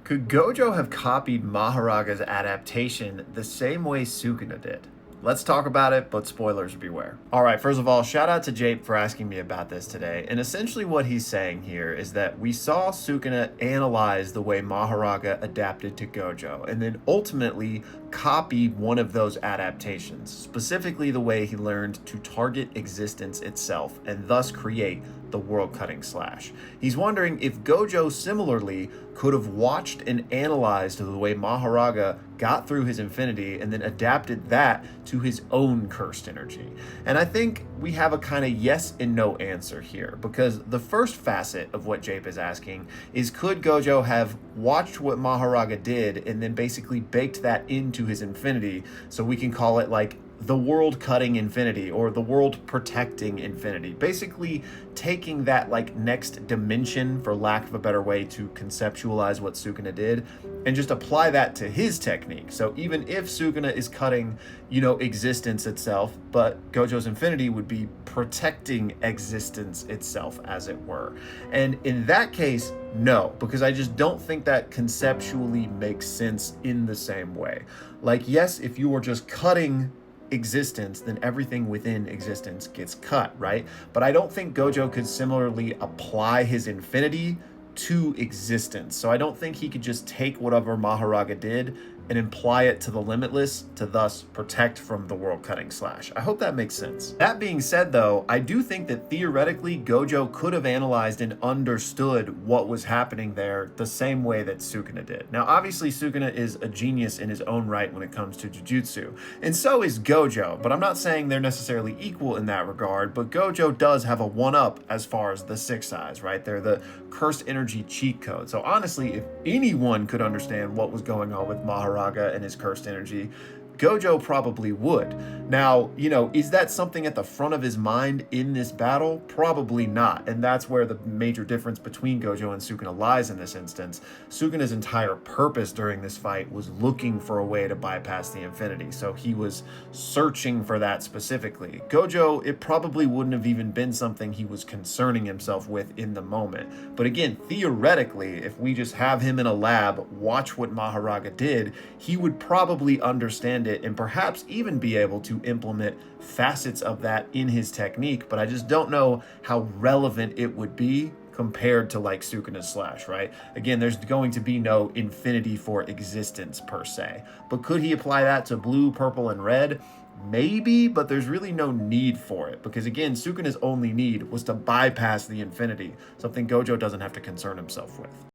Could Gojo have copied Maharaga's adaptation the same way Sukuna did? Let's talk about it, but spoilers beware. All right, first of all, shout out to Jape for asking me about this today. And essentially, what he's saying here is that we saw Sukuna analyze the way Mahoraga adapted to Gojo, and then ultimately copied one of those adaptations, specifically the way he learned to target existence itself and thus create the world cutting slash. He's wondering if Gojo similarly could have watched and analyzed the way Mahoraga got through his infinity and then adapted that to his own cursed energy. And I think we have a kind of yes and no answer here, because the first facet of what Jape is asking is, could Gojo have watched what Mahoraga did and then basically baked that into his infinity, so we can call it like the world cutting infinity or the world protecting infinity, basically taking that like next dimension, for lack of a better way to conceptualize what Sukuna did, and just apply that to his technique. So even if Sukuna is cutting, existence itself, but Gojo's infinity would be protecting existence itself, as it were. And in that case, no, because I just don't think that conceptually makes sense in the same way. Like, yes, if you were just cutting existence, then everything within existence gets cut, right? But I don't think Gojo could similarly apply his infinity to existence. So I don't think he could just take whatever Mahoraga did and apply it to the limitless to thus protect from the world cutting slash. I hope that makes sense. That being said, though, I do think that theoretically Gojo could have analyzed and understood what was happening there the same way that Sukuna did. Now, obviously, Sukuna is a genius in his own right when it comes to jujutsu, and so is Gojo, but I'm not saying they're necessarily equal in that regard, but Gojo does have a one-up as far as the six eyes, right? They're the cursed energy cheat code. So honestly, if anyone could understand what was going on with Mahoraga and his cursed energy, Gojo probably would. Now, is that something at the front of his mind in this battle? Probably not. And that's where the major difference between Gojo and Sukuna lies in this instance. Sukuna's entire purpose during this fight was looking for a way to bypass the infinity. So he was searching for that specifically. Gojo, it probably wouldn't have even been something he was concerning himself with in the moment. But again, theoretically, if we just have him in a lab, watch what Mahoraga did, he would probably understand it and perhaps even be able to implement facets of that in his technique, but I just don't know how relevant it would be compared to like Sukuna's slash, right? Again, there's going to be no infinity for existence per se, but could he apply that to blue, purple, and red? Maybe, but there's really no need for it, because again, Sukuna's only need was to bypass the infinity, something Gojo doesn't have to concern himself with.